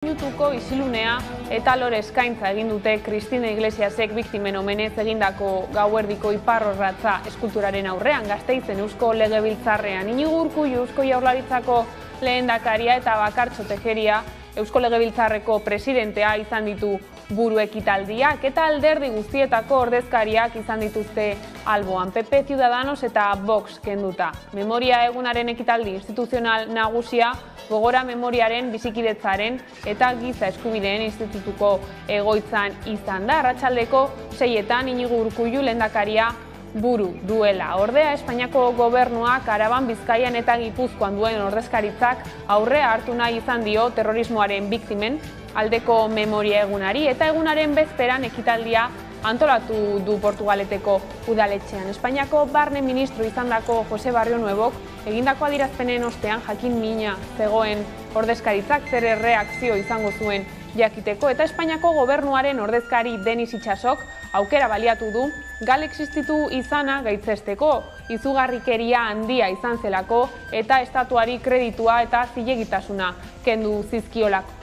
Minutuko isilunea eta lore eskaintza egin dute Cristina Iglesiasek biktimen omenez egindako gauerdiko iparrorratza eskulturaren aurrean Gasteizen Eusko Legebiltzarrean. Iñigo Urkullu Eusko Jaurlaritzako lehendakaria eta Bakartxo Tejeria Eusko Legebiltzarreko presidentea izan ditu buru ekitaldiak eta alderdi guztietako ordezkariak izan dituzte alboan. PP, Ciudadanos eta Vox kenduta. Memoria egunaren ekitaldi instituzional nagusia Gogora Memoriaren, Bizikidetzaren eta Giza Eskubideen Institutuko egoitzan izan da. Arratsaldeko 6etan Iñigo Urkullu lehendakaria buru duela. Ordea, Espainiako gobernuak Araban, Bizkaian eta Gipuzkoan duen ordezkaritzak aurrea hartu nahi izan dio terrorismoaren biktimen aldeko memoria egunari eta egunaren bezperan ekitaldia antolatu du Portugaleteko udaletxean. Espainiako barne ministro izandako Jose Barrio Nuevok egindako adierazpenen ostean jakin mina zegoen ordezkaritzak zer erreakzio izango zuen jakiteko eta Espainiako gobernuaren ordezkari Denis Itsasok aukera baliatu du gal existitu izana gaitzesteko, izugarrikeria handia izan zelako eta estatuari kreditua eta zilegitasuna kendu zizkiolako.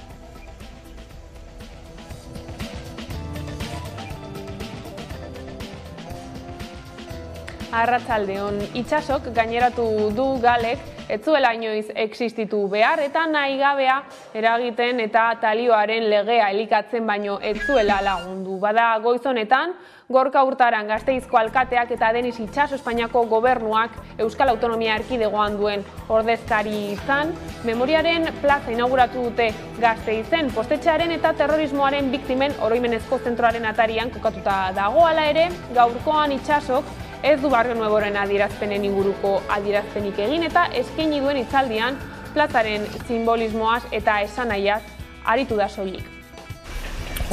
Arratsaldeon, Itsasok gaineratu du galek ez zuela inoiz existitu behar eta nahigabea eragiten eta talioaren legea elikatzen baino ez zuela lagundu. Bada goiz honetan, Gorka Urtaran Gasteizko alkateak eta Denis Itxaso Espainiako gobernuak Euskal Autonomia Erkidegoan duen ordezkari izan, memoriaren plaza inauguratu dute Gasteizen, postetxearen eta terrorismoaren biktimen oroimenezko zentroaren atarian kokatuta dago. Hala ere, gaurkoan Itsasok ez du Barrio Nuevoren adierazpenen inguruko adierazpenik egin eta eskaini duen hitzaldian plazaren simbolismoaz eta esanahiaz aritu da soilik.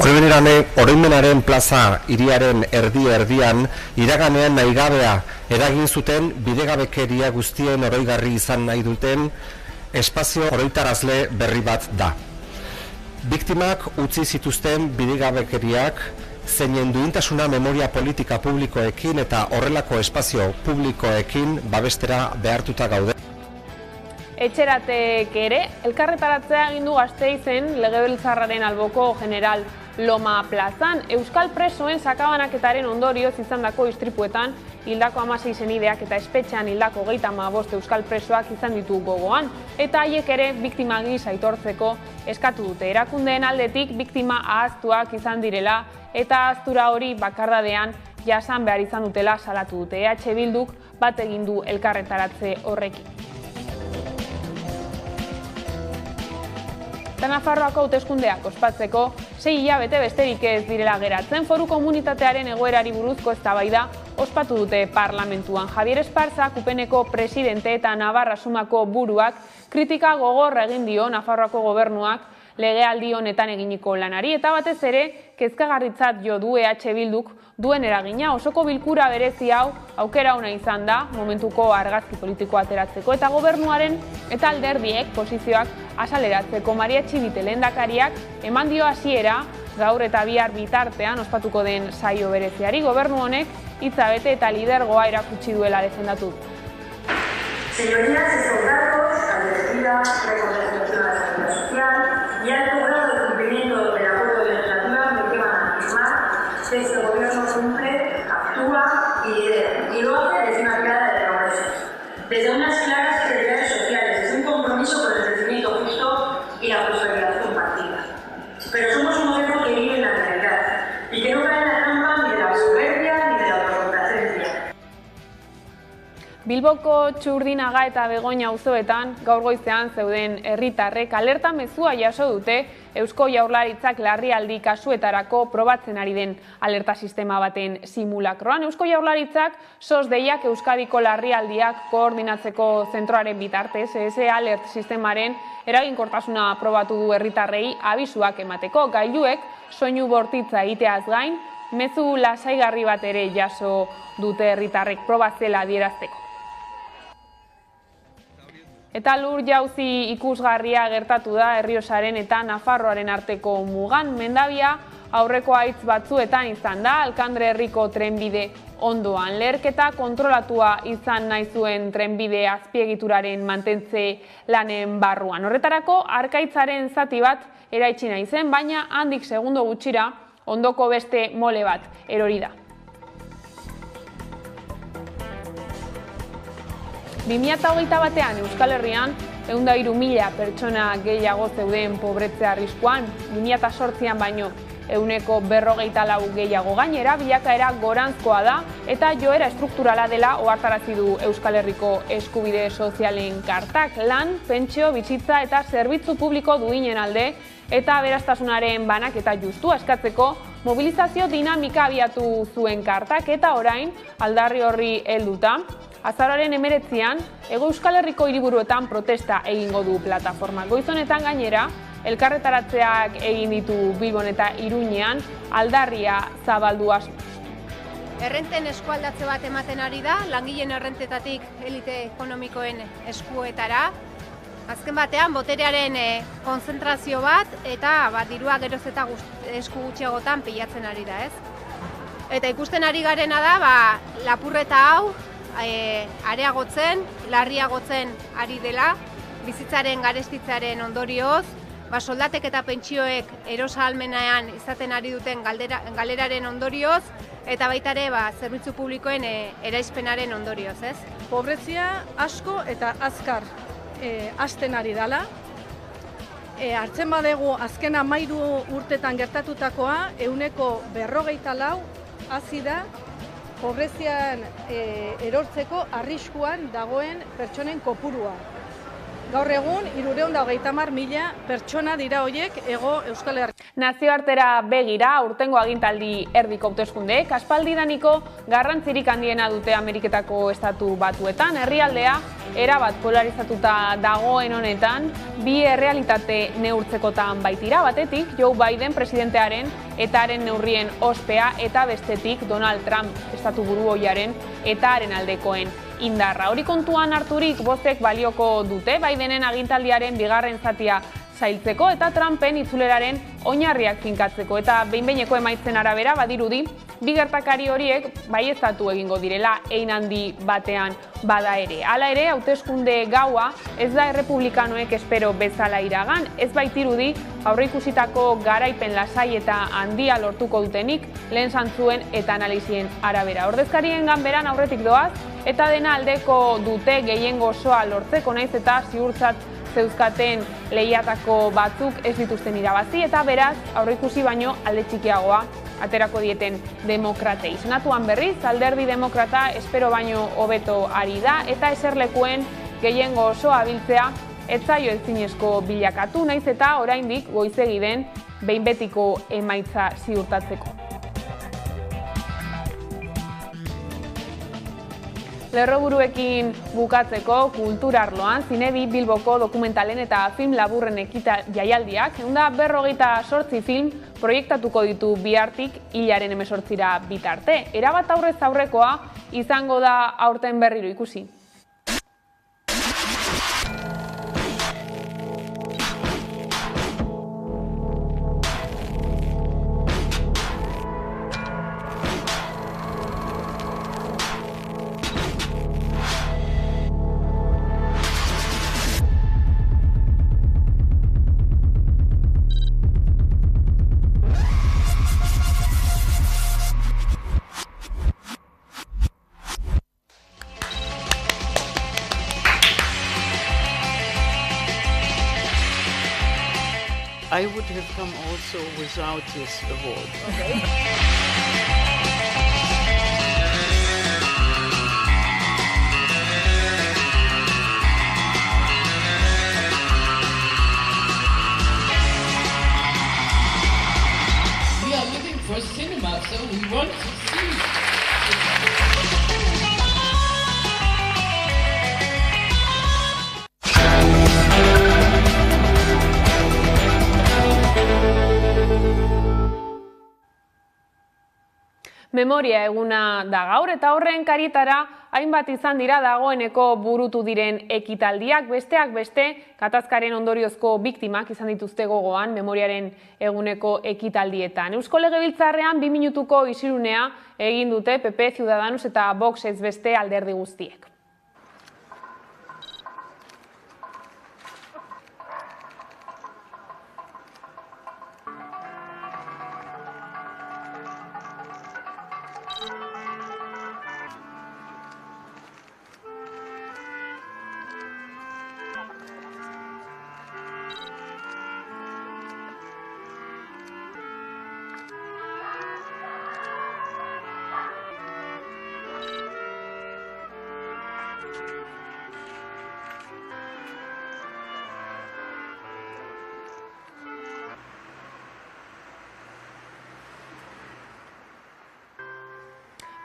Oroimenaren plaza hiriaren erdi-erdian iraganean nahigabea eragin zuten bidegabekeria guztien oroigarri izan nahi duten espazio oroitarazle berri bat da. Biktimak utzi zituzten bidegabekeriak zeinen duintasuna memoria politika publikoekin eta horrelako espazio publikoekin babestera behartuta gaude. Etxeratek ere, elkarretaratzea egin du Gasteizen Legebiltzarraren alboko General Loma plazan. Euskal presoen sakabanaketaren ondorioz izandako istripuetan hildako 16 senideak eta espetxean hildako 35 euskal presoak izan ditu gogoan. Eta haiek ere biktima gisa aitortzeko eskatu dute. Erakundeen aldetik biktima ahaztuak izan direla eta ahaztura hori bakardadean jasan behar izan dutela salatu dute. EH Bilduk bat egin du elkarretaratze horrekin. Eta Nafarroako hauteskundeak ospatzeko 6 hilabete besterik ez direla geratzen, foru komunitatearen egoerari buruzko eztabaida ospatu dute parlamentuan. Javier Esparza, Kupeneko presidente eta Navarra Sumako buruak kritika gogorra egin dio Nafarroako gobernuak legealdi honetan eginiko lanari eta batez ere kezkagarritzat jo du EH Bilduk duen eragina. Osoko bilkura berezi hau aukera ona izan da momentuko argazki politikoa ateratzeko eta gobernuaren eta alderdiek posizioak azaleratzeko. Maria Txibite lehendakariak eman dio hasiera gaur eta bihar bitartean ospatuko den saio bereziari. Gobernu honek hitza bete eta lidergoa erakutsi duela defendatu. Señorías, estos datos, agradecida, reconocimiento de la seguridad social y alto grado de cumplimiento del acuerdo legislativo me llevan a afirmar que este gobierno cumple, actúa y lidera, y lo hace desde una mirada de progreso, desde unas claras prioridades sociales, desde un compromiso con el crecimiento justo y la prosperidad compartida. Pero somos un gobierno que vive en la realidad y que no cae en la trampa ni de la soberbia ni de la autocomplacencia. Bilboko Txurdinaga eta Begoña auzoetan gaur goizean zeuden herritarrek alerta mezua jaso dute Eusko Jaurlaritzak larrialdi kasuetarako probatzen ari den alerta sistema baten simulakroan. Eusko Jaurlaritzak SOS deiak Euskadiko larrialdiak koordinatzeko zentroaren bitartez, ESE alert sistemaren eraginkortasuna probatu du herritarrei abisuak emateko. Gailuek soinu bortitza egiteaz gain, mezu lasaigarri bat ere jaso dute herritarrek proba zela adierazteko. Eta lur jauzi ikusgarria gertatu da Errioxaren eta Nafarroaren arteko mugan. Mendabia aurreko haitz batzuetan izan da, Alkandre herriko trenbide ondoan. Leherketa kontrolatua izan nahi zuen trenbide azpiegituraren mantentze lanen barruan. Horretarako, Arkaitzaren zati bat eraitsi nahi zen, baina handik segundo gutxira ondoko beste mole bat erori da. 2021 batean Euskal Herrian 103.000 pertsona gehiago zeuden pobretzea arriskuan, 2008an baino 154 gehiago gainera, bilakaera goranzkoa da eta joera estrukturala dela ohartarazi du Euskal Herriko eskubide sozialen kartak. Lan, pentsio, bizitza eta zerbitzu publiko duinen alde eta aberastasunaren banaketa justua eskatzeko mobilizazio dinamika abiatu zuen kartak eta orain aldarri horri helduta azaroaren 19an, Hego Euskal Herriko hiriburuetan protesta egingo du plataforma. Goiz honetan gainera, elkarretaratzeak egin ditu Bilbon eta Iruñean, aldarria zabaldu asmoz. Errenten eskualdatze bat ematen ari da, langileen errentetatik elite ekonomikoen eskuetara. Azken batean, boterearen konzentrazio bat eta dirua geroz eta esku gutxiagotan pilatzen ari da, ez? Eta ikusten ari garena da, lapurreta hau, areagotzen, larriagotzen ari dela, bizitzaren garestitzearen ondorioz, soldatek eta pentsioek erosahalmenean izaten ari duten galeraren ondorioz, eta baita ere zerbitzu publikoen eraispenaren ondorioz, ez? Pobrezia asko eta azkar hasten ari dela. Hartzen badegu azken 13 urtetan gertatutakoa, 154 hazi da pobrezian erortzeko arriskuan dagoen pertsonen kopurua. Gaur egun, 330.000 pertsona dira horiek Hego Euskal Herrian. Nazioartera begira, urtengo agintaldi erdiko hauteskundeek aspaldidaniko garrantzirik handiena dute Ameriketako estatu batuetan. Herrialdea erabat polarizatuta dagoen honetan, bi errealitate neurtzekotan baitira, batetik Joe Biden presidentearen eta haren neurrien ospea eta bestetik Donald Trump estatu buruoiaren eta haren aldekoen indarra. Hori kontuan harturik bostek balioko dute Bidenen agintaldiaren bigarren zatia zailtzeko eta Trumpen itzuleraren oinarriak finkatzeko eta behin-behineko emaitzen arabera badirudi bi gertakari horiek baieztatu egingo direla hein handi batean bada ere. Hala ere, hauteskunde gaua ez da errepublikanoek espero bezala iragan, ez baitirudi aurreikusitako garaipen lasai eta handia lortuko dutenik lehen zantzuen eta analizien arabera. Ordezkarien ganberan aurretik doaz eta dena aldeko dute gehiengo osoa lortzeko naiz eta ziurtzat zeuzkaten lehiatako batzuk ez dituzten irabazi eta beraz aurreikusi baino alde txikiagoa aterako dieten demokratei. Senatuan berriz, alderdi demokrata espero baino hobeto ari da eta eserlekuen gehiengo osoa biltzea ez zaio ezinezko bilakatu naiz eta oraindik goizegi den behin betiko emaitza ziurtatzeko. Lerroburuekin bukatzeko kulturarloan Zinebi Bilboko dokumentalen eta film laburren jaialdiak 158 film proiektatuko ditu bihartik hilaren 18ra bitarte. Erabat aurrez aurrekoa izango da aurten berriro ikusi. I would have come also without this award. Okay. We are looking for cinema, so we want to see. Memoria eguna da gaur eta horren karietara hainbat izan dira dagoeneko burutu diren ekitaldiak, besteak beste gatazkaren ondoriozko biktimak izan dituzte gogoan memoriaren eguneko ekitaldietan. Eusko Legebiltzarrean 2 minutuko isilunea egin dute PP, Ciudadanos eta Vox ez beste alderdi guztiek.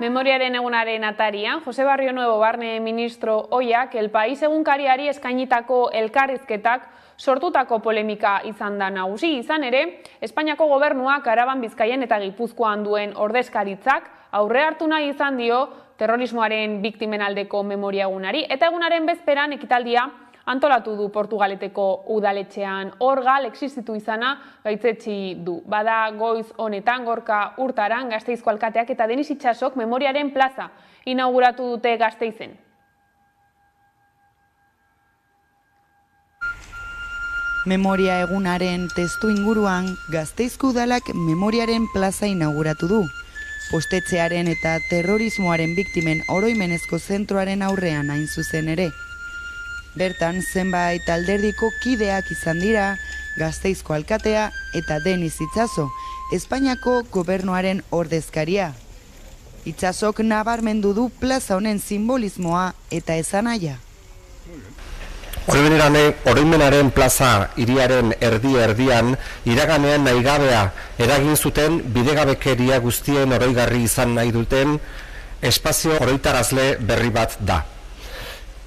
Memoriaren egunaren atarian, Jose Barrio Nuevo barne ministro ohiak El País egunkariari eskainitako elkarrizketak sortutako polemika izan da nagusi. Izan ere, Espainiako gobernuak Araban, Bizkaian eta Gipuzkoan duen ordezkaritzak aurre hartu nahi izan dio terrorismoaren biktimen aldeko memoria egunari. Eta egunaren bezperan ekitaldia antolatu du Portugaleteko udaletxean. Hor gal existitu izana gaitzetsi du. Bada goiz honetan Gorka Urtaran Gasteizko alkateak eta Denis Itsasok memoriaren plaza inauguratu dute Gasteizen. Memoria egunaren testu inguruan Gasteizko udalak memoriaren plaza inauguratu du. Postetxearen eta terrorismoaren biktimen oroimenezko zentroaren aurrean hain zuzen ere. Bertan, zenbait alderdiko kideak izan dira, Gasteizko alkatea eta Denis Itsaso, Espainiako gobernuaren ordezkaria. Itsasok nabarmendu du plaza honen simbolismoa eta esanahia. Oroimenaren plaza hiriaren erdi-erdian iraganean nahigabea eragin zuten bidegabekeria guztien oroigarri izan nahi duten espazio oroitarazle berri bat da.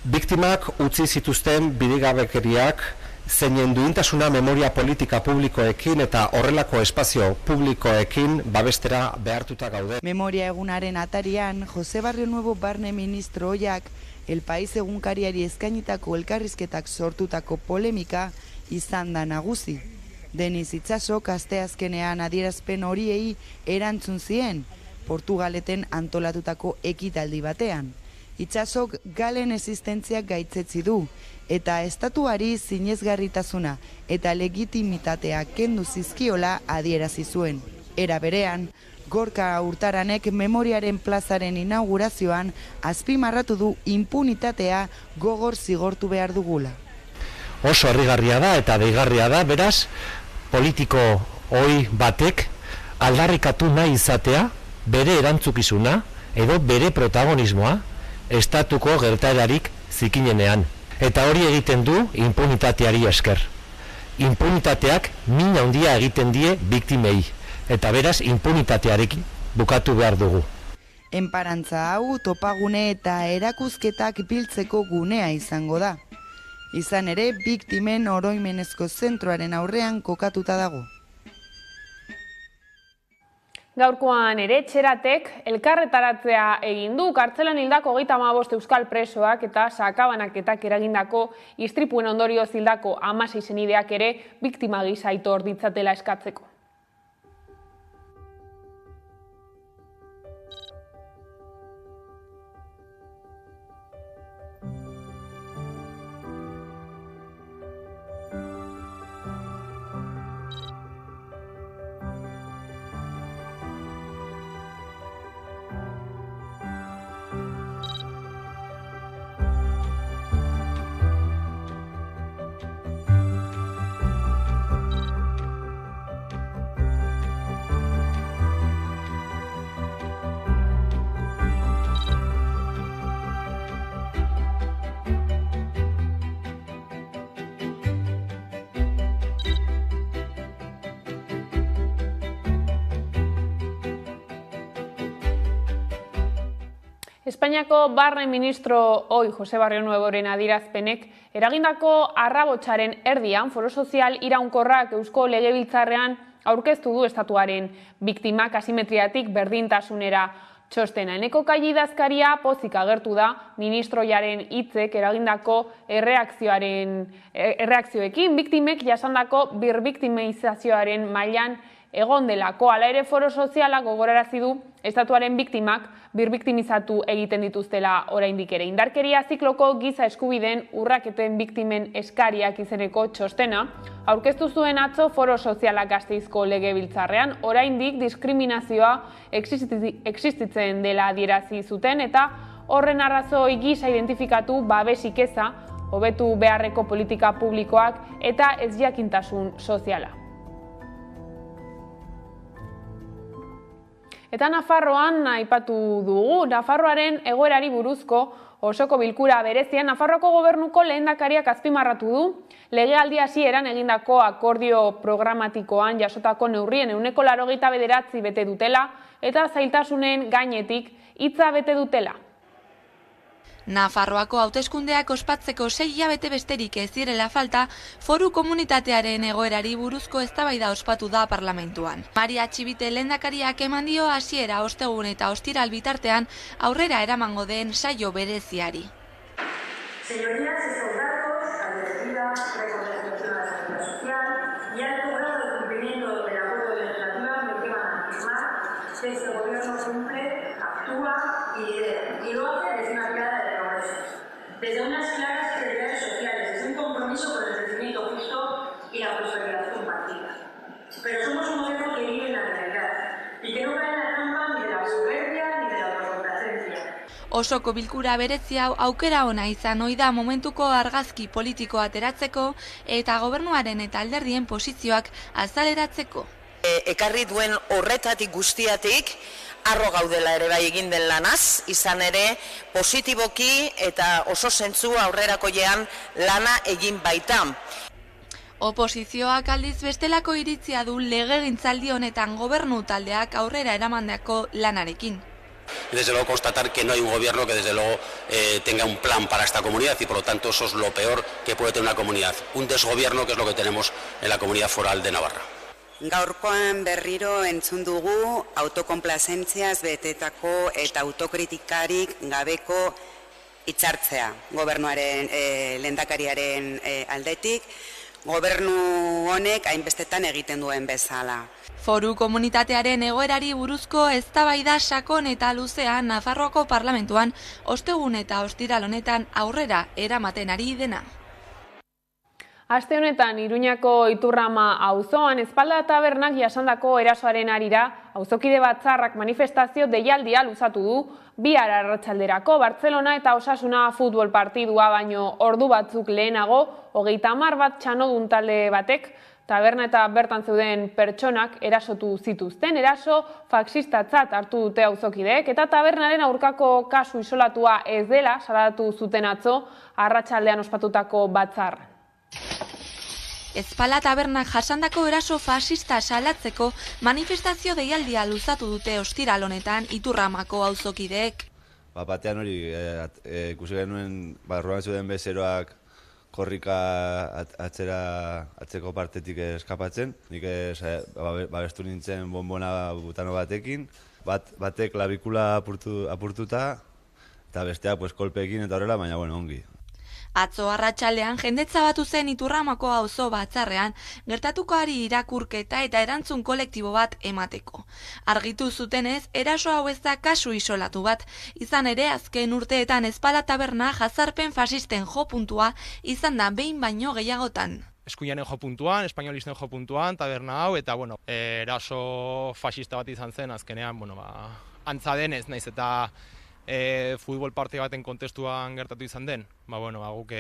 Biktimak utzi zituzten bidegabekeriak zeinen duintasuna memoria politika publikoekin eta horrelako espazio publikoekin babestera behartuta gaude. Memoria egunaren atarian, Jose Barrio Nuevo barne ministro ohiak El País egunkariari eskainitako elkarrizketak sortutako polemika izan da nagusi. Denis Itsasok asteazkenean adierazpen horiei erantzun zien, Portugaleten antolatutako ekitaldi batean. Itsasok galen existentziak gaitzetsi du, eta estatuari zinezgarritasuna eta legitimitatea kendu zizkiola adierazi zuen. Era berean, Gorka Urtaranek memoriaren plazaren inaugurazioan azpimarratu du impunitatea gogor zigortu behar dugula. Oso harrigarria da eta deigarria da, beraz, politiko ohi batek aldarrikatu nahi izatea bere erantzukizuna edo bere protagonismoa estatuko gertaerarik zikinenean. Eta hori egiten du impunitateari esker. Impunitateak min handia egiten die biktimei, eta beraz impunitatearekin bukatu behar dugu. Enparantza hau topagune eta erakusketak biltzeko gunea izango da. Izan ere, biktimen oroimenezko zentroaren aurrean kokatuta dago. Gaurkoan ere, Txeratek elkarretaratzea egin du. Kartzelan hildako 35 euskal presoak eta sakabanaketak eragindako istripuen ondorioz hildako 16 senideak ere biktima gisa aitor ditzatela eskatzeko. Espainiako barne ministro ohi Jose Barrio Nuevoren adierazpenek eragindako arrabotsaren erdian foro sozial iraunkorrak Eusko Legebiltzarrean aurkeztu du estatuaren biktimak asimetriatik berdintasunera txostena. Eneko Kai idazkaria pozik agertu da ministroiaren hitzek eragindako erreakzioekin biktimek jasandako birbiktimizazioaren mailan egon delako. Hala ere foro soziala gogorarazi du estatuaren biktimak birbiktimizatu egiten dituztela oraindik ere. Indarkeria zikloko giza eskubideen urraketen biktimen eskariak izeneko txostena aurkeztu zuen atzo foro sozialak Gasteizko Legebiltzarrean, oraindik diskriminazioa existitzen dela adierazi zuten eta horren arrazoi gisa identifikatu babesik eza, hobetu beharreko politika publikoak eta ezjakintasun soziala. Eta Nafarroan aipatu dugu, Nafarroaren egoerari buruzko Osoko bilkura berezian Nafarroako gobernuko lehendakariak azpimarratu du, legealdi hasieran egindako akordio programatikoan jasotako neurrien 89% bete dutela eta zailtasunen gainetik hitza bete dutela. Nafarroako hauteskundeak ospatzeko 6 hilabete besterik ez direla falta, foru komunitatearen egoerari buruzko eztabaida ospatu da parlamentuan. Maria Txibite lehendakariak eman dio hasiera ostegun eta ostiral bitartean aurrera eramango den saio bereziari. Señorías, estos datos, advertida, reconstrucción de la seguridad social y alto grado de cumplimiento del acuerdo de legislatura me llevan a afirmar que este gobierno cumple, actúa y lidera, y lo hace desde una mirada de progreso, desde unas claras prioridades sociales, desde un compromiso con el crecimiento justo y la prosperidad compartida. Pero somos un gobierno que vive en la realidad y que no cae en la trampa ni de la soberbia ni de la autocomplacencia. Osoko bilkura berezi hau aukera ona izan ohi da momentuko argazki politiko ateratzeko eta gobernuaren eta alderdien posizioak azaleratzeko. Ekarri duen horretatik guztiatik, harro gaudela ere bai egin den lanaz, izan ere positiboki eta oso zentzu aurrerakoian lana egin baita. Oposizioak aldiz bestelako iritzia du legegintzaldi honetan gobernu taldeak aurrera eramandako lanarekin. Desde luego constatar que no hay un gobierno que desde luego tenga un plan para esta comunidad y por lo tanto eso es lo peor que puede tener una comunidad, un desgobierno que es lo que tenemos en la comunidad foral de Navarra. Gaurkoan berriro entzun dugu autokonplazentziaz betetako eta autokritikarik gabeko hitzartzea gobernuaren lehendakariaren aldetik, gobernu honek hainbestetan egiten duen bezala. Foru komunitatearen egoerari buruzko eztabaida sakon eta luzean Nafarroako parlamentuan ostegun eta ostiral honetan aurrera eramaten ari dena. Aste honetan Iruñako Iturrama auzoan Espalda tabernak jasandako erasoaren harira, auzokide batzarrak manifestazio deialdia luzatu du, bihar arratsalderako Bartzelona eta Osasuna futbol partidua baino ordu batzuk lehenago, 30 bat txanodun talde batek, taberna eta bertan zeuden pertsonak erasotu zituzten, eraso faxistatzat hartu dute auzokideek eta tabernaren aurkako kasu isolatua ez dela salatu zuten atzo arratsaldean ospatutako batzarran. Espalda tabernak jasandako eraso fascista salatzeko manifestazio deialdia luzatu dute ostiral honetan Iturramako auzokideek. Batean hori ikusi genuen barruan zuden bezeroak korrika atzeko partetik eskapatzen. Nik babestu nintzen bonbona butano batekin, batek labikula apurtuta eta besteak kolpeekin eta horrela, baina ongi. Atzo arratsaldean jendetza batu zen Iturramako auzo batzarrean gertatukoari irakurketa eta erantzun kolektibo bat emateko. Argitu zutenez, eraso hau ez da kasu isolatu bat, izan ere azken urteetan Espalda taberna jazarpen fasisten jo puntua izan da behin baino gehiagotan. Eskuinanen jo puntuan, espainolisten jo puntuan, taberna hau, eta eraso fascista bat izan zen azkenean, antza denez, naiz eta futbol parte baten kontestuan gertatu izan den, guk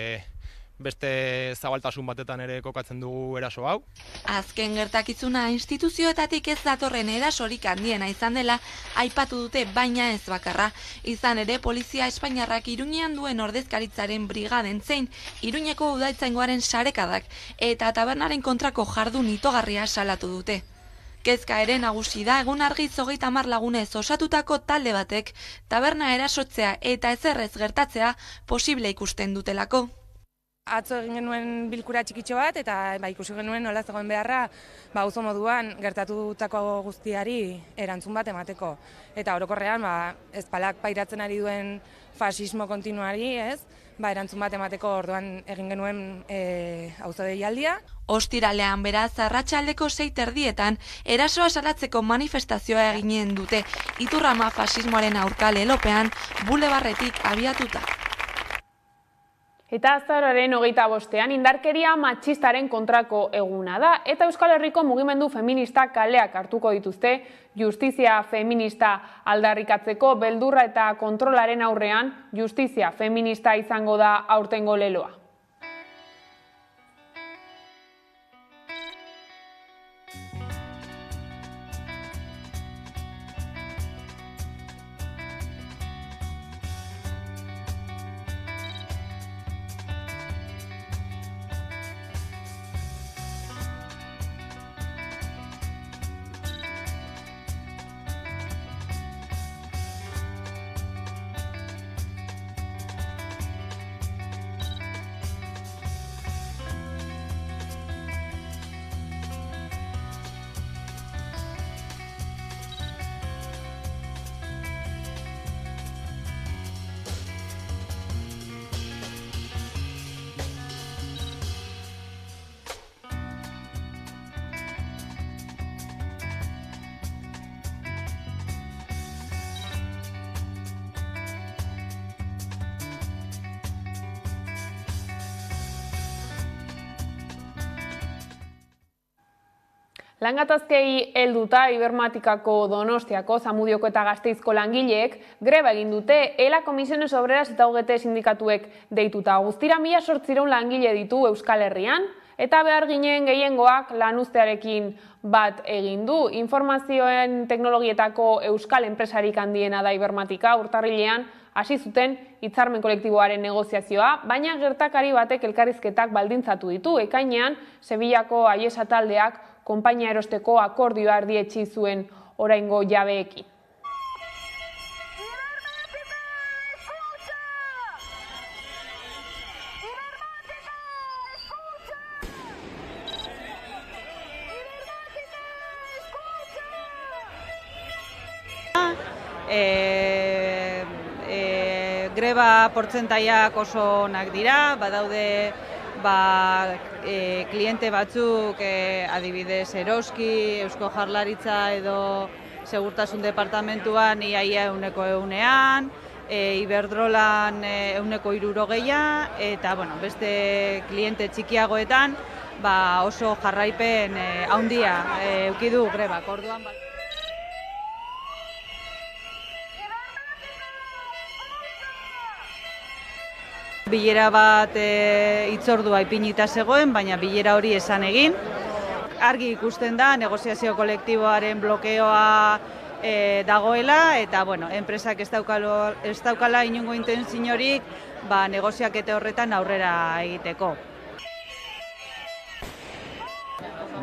beste zabaltasun batetan ere kokatzen dugu eraso hau. Azken gertakizuna instituzioetatik ez datorren erasorik handiena izan dela aipatu dute, baina ez bakarra. Izan ere polizia espainiarrak Iruñean duen ordezkaritzaren brigaden zein Iruñeko udaltzaingoaren sarekadak eta tabernaren kontrako jardun itogarria salatu dute. Kezka ere nagusi da egun argiz 30 lagunez osatutako talde batek taberna erasotzea eta ezerrez gertatzea posible ikusten dutelako. Atzo egin genuen bilkura txikitxo bat eta ikusi genuen nola zegoen beharra auzo moduan gertatutako guztiari erantzun bat emateko. Eta orokorrean Espaldak pairatzen ari duen fasismo kontinuari, erantzun bat emateko orduan egin genuen auzo deialdia. Ostiralean beraz arratsaldeko 6:30 erasoa salatzeko manifestazioa eginen dute Iturrama fasismoaren aurka lelopean bulebarretik abiatuta. Eta azaroaren 25ean indarkeria matxistaren kontrako eguna da eta Euskal Herriko mugimendu feministak kaleak hartuko dituzte justizia feminista aldarrikatzeko beldurra eta kontrolaren aurrean justizia feminista izango da aurtengo leloa. Langatazkei helduta Ibermatikako Donostiako, Zamudioko eta Gasteizko langileek greba egin dute ELA Comisiones Obreras eta UGT sindikatuek deituta. Guztira 1.800 langile ditu Euskal Herrian eta behar ginen gehiengoak lanuztearekin bat egin du. Informazioen teknologietako euskal enpresarik handiena da Ibermatika, urtarrilean hasi zuten hitzarmen kolektiboaren negoziazioa, baina gertakari batek elkarrizketak baldintzatu ditu. Ekainean, Sevillako Aiesa taldeak konpainia erosteko akordioa erdietsi zuen oraingo jabeekin. Greba portzentaiak oso onak dira, badaude kliente batzuk, adibidez Eroski, Eusko Jaurlaritza edo Segurtasun Departamentuan iaia 100%, Iberdrolan 160%, eta beste kliente txikiagoetan oso jarraipen handia eduki du grebak. Orduan bilera bat hitzordua ipinita zegoen, baina bilera hori esan egin. Argi ikusten da negoziazio kolektiboaren blokeoa dagoela eta enpresak ez daukala inongo intentziorik negoziaketa horretan aurrera egiteko.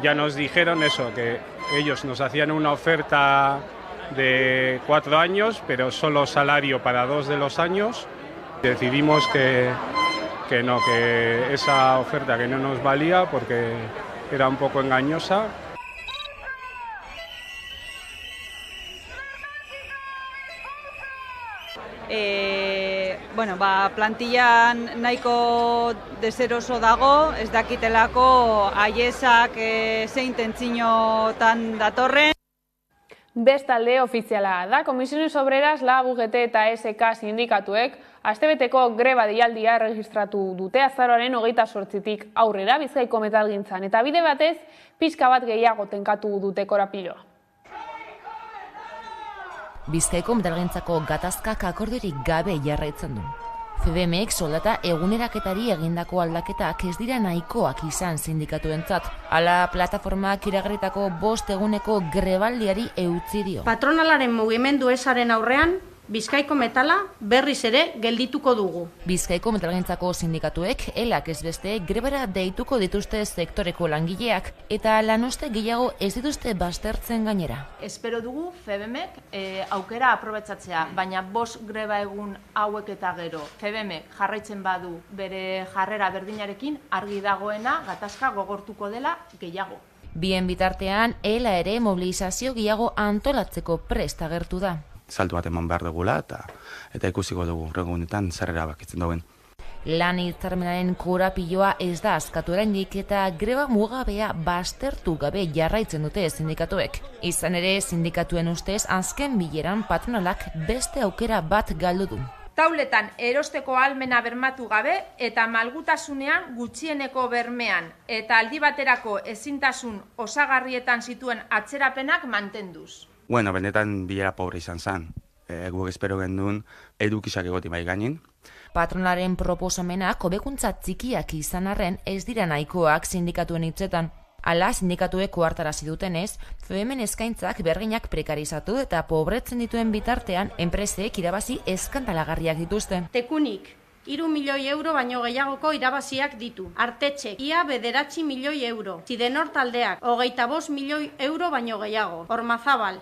Ya nos dijeron eso, que ellos nos hacían una oferta de 4 años, pero solo salario para 2 de los años. Decidimos que esa oferta que no nos valía porque era un poco engañosa. Plantillan nahiko deseroso dago, ez dakitelako Aiesak ze intentziotan datorren. Bestalde ofiziala da, Comisiones Obreras, LAB, UGT eta SK sindikatuek astebeteko greba deialdia erregistratu dute azaroaren 28-tik aurrera Bizkaiko metalgintzan, eta bide batez pixka bat gehiago tenkatu dute korapiloa. Bizkaiko metalgintzako gatazkak akordiorik gabe jarraitzen du. FBMek soldata eguneraketari egindako aldaketak ez dira nahikoak izan sindikatuentzat. Hala, plataformak iragarritako 5 eguneko grebaldiari eutzi dio. Patronalaren mugimendu ezaren aurrean, Bizkaiko metala berriz ere geldituko dugu. Bizkaiko metalgintzako sindikatuek elak ez beste grebara deituko dituzte sektoreko langileak eta lanuzte gehiago ez dituzte baztertzen gainera. Espero dugu FBMek aukera aprobetxatzea, baina 5 greba egun hauek eta gero FBMek jarraitzen badu bere jarrera berdinarekin argi dagoena gatazka gogortuko dela gehiago. Bien bitartean, ELA ere mobilizazio gehiago antolatzeko prest agertu da. Saltu bat eman behar dugula eta ikusiko dugu regunetan zer erabakitzen dauen. Lan hitzarmenaren korapiloa ez da askatu oraindik eta greba mugabea baztertu gabe jarraitzen dute sindikatuek. Izan ere, sindikatuen ustez azken bileran patronalak beste aukera bat galdu du. Tauletan erosteko ahalmena bermatu gabe eta malgutasunean gutxieneko bermean eta aldi baterako ezintasun osagarrietan zituen atzerapenak mantenduz. Benetan bilera pobre izan zen. Guk espero genduen edukizak egoti bai gainin. Patronaren proposamenak hobekuntza txikiak izan arren ez dira nahikoak sindikatuen hitzetan. Hala, sindikatuek ohartarazi dutenez, FBMen eskaintzak berginak prekarizatu eta pobretzen dituen bitartean enpresek irabazi eskandalagarriak dituzte. Tekunik 3 milioi euro baino gehiagoko irabaziak ditu. Artetxek ia 9 milioi euro. Sidenor taldeak 25 milioi euro baino gehiago. Ormazabal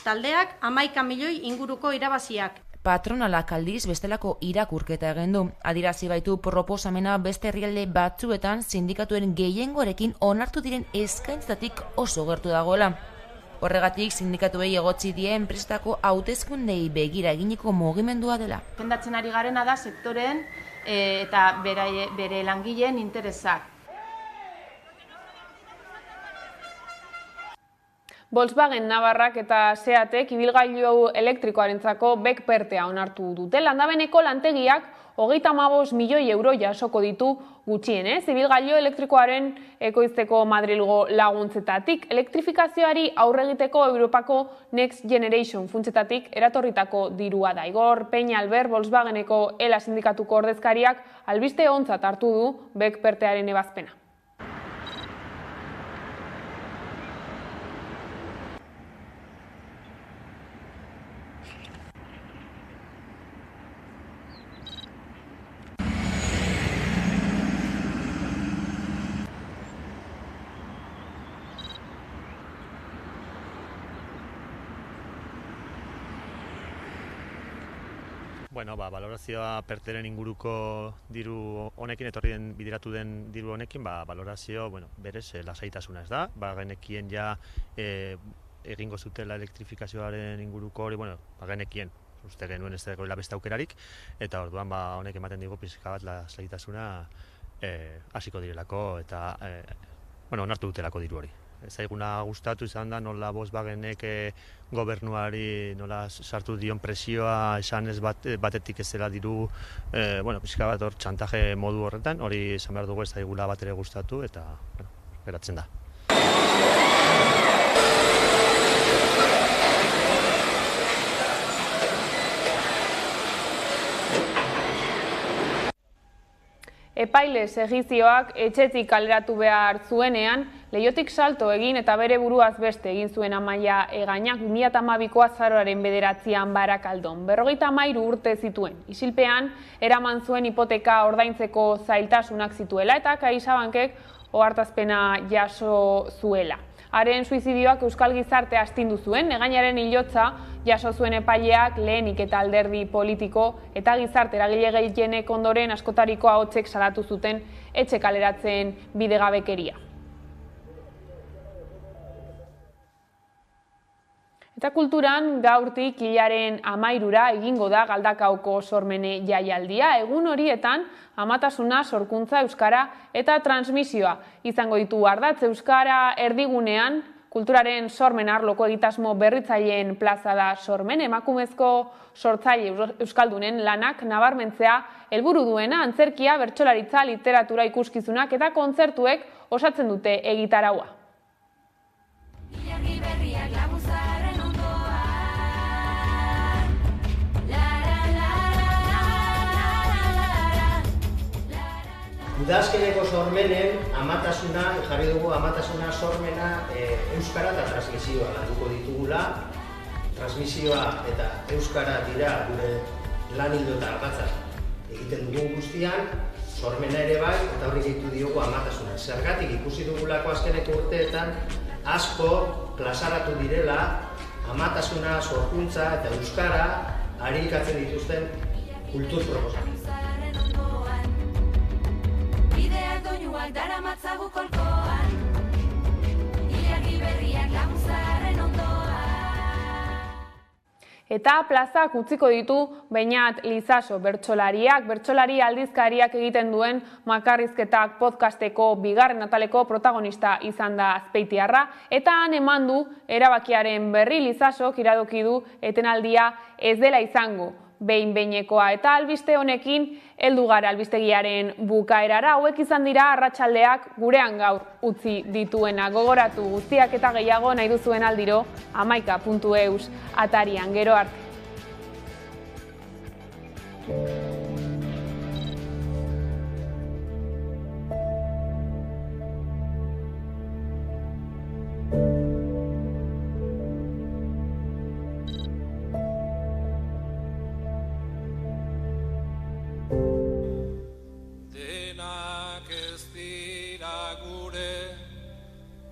taldeak 11 milioi inguruko irabaziak. Patronalak aldiz bestelako irakurketa egin du. Adierazi baitu proposamena beste herrialde batzuetan sindikatuen gehiengoarekin onartu diren eskaintzatik oso gertu dagoela. Horregatik sindikatuei egotzi die enpresetako hauteskundei begira eginiko mugimendua dela. Defendatzen ari garena da sektoreen eta bere langileen interesak. Volkswagen Navarrak eta Seatek ibilgailu elektrikoarentzako BEC pertea onartu dute. Landabeneko lantegiak 35 milioi euro jasoko ditu gutxienez, ibilgailu elektrikoaren ekoizteko Madrilgo laguntzetatik, elektrifikazioari aurre egiteko Europako Next Generation funtsetatik eratorritako dirua da. Igor Peñalver, Volkswageneko ELA sindikatuko ordezkariak albiste ontzat hartu du BEK pertearen ebazpena. Balorazioa perteren inguruko diru honekin, etorri den bideratu den diru honekin, balorazio berez lasaitasuna ez da. Genekien ja egingo zutela elektrifikazioaren inguruko hori, genekien, uste genuen ez dagoela beste aukerarik, eta orduan honek ematen digu pixka bat lasaitasuna hasiko direlako eta onartu dutelako diru hori. Zaiguna gustatu izan da nola Volkswagenek gobernuari nola sartu dion presioa esanez batetik ez dela diru pixka bat hor txantaje modu horretan, hori esan behar dugu ez zaigula bat ere gustatu eta esperatzen da. Epaile segizioak etxetik kaleratu behar zuenean, Leiotik salto egin eta bere buruaz beste egin zuen Amaia Egainak 2012ko azaroaren 9an Barakaldon. 53 urte zituen. Isilpean eraman zuen hipoteka ordaintzeko zailtasunak zituela eta CaixaBankek ohartazpena jaso zuela. Haren suizidioak euskal gizarte astindu zuen, Egainaren hilotza jaso zuen epaileak lehenik eta alderdi politiko eta gizarte eragile gehienek ondoren askotariko ahotsek salatu zuten etxe kaleratzen bidegabekeria. Eta kulturan gaurtik hilaren 13 egingo da Galdakaoko sormene jaialdia. Egun horietan amatasuna, sorkuntza, euskara eta transmisioa izango ditu ardatz. Euskara erdigunean kulturaren sormen arloko egitasmo berritzaileen plaza da sormen. Emakumezko sortzaile euskaldunen lanak nabarmentzea helburu duena, antzerkia, bertsolaritza, literatura ikuskizunak eta kontzertuek osatzen dute egitaraua. Udazkeneko sormenen amatasuna, jarri dugu amatasuna sormena euskara eta transmisioa landuko ditugula. Transmisioa eta euskara dira gure lan ildo eta ardatzak egiten dugun guztian, sormena ere bai, eta horri gehitu diogu amatasuna. Zergatik ikusi dugulako azkeneko urteetan asko plazaratu direla amatasuna, sorkuntza eta euskara harikatzen dituzten kultur proposamen. Daramatzagu kolkoan, ilargi berriak laguntzaren ondoan. Eta plazak utziko ditu Beñat Lizaso bertsolariak, bertsolari aldizkariak egiten duen Makarrizketak podcasteko bigarren ataleko protagonista izan da Azpeitiarra, eta han eman du erabakiaren berri. Lizasok iradoki du etenaldia ez dela izango behin-behinekoa, eta albiste honekin heldu gara albistegiaren bukaerara. Hauek izan dira arratsaldeak gurean gaur utzi dituena. Gogoratu, guztiak eta gehiago nahi duzuen aldiro hamaika.eus atarian. Gero arte.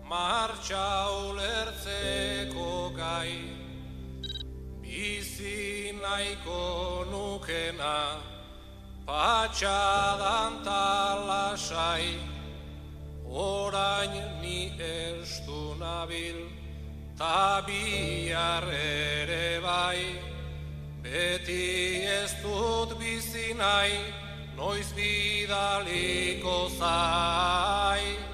Martxa ulertzeko gai, bizi nahiko nukena, patxadan talasai, orain ni estu nabil, ta bihar ere bai, beti ez dut bizi nahi, noiz bidaliko zai.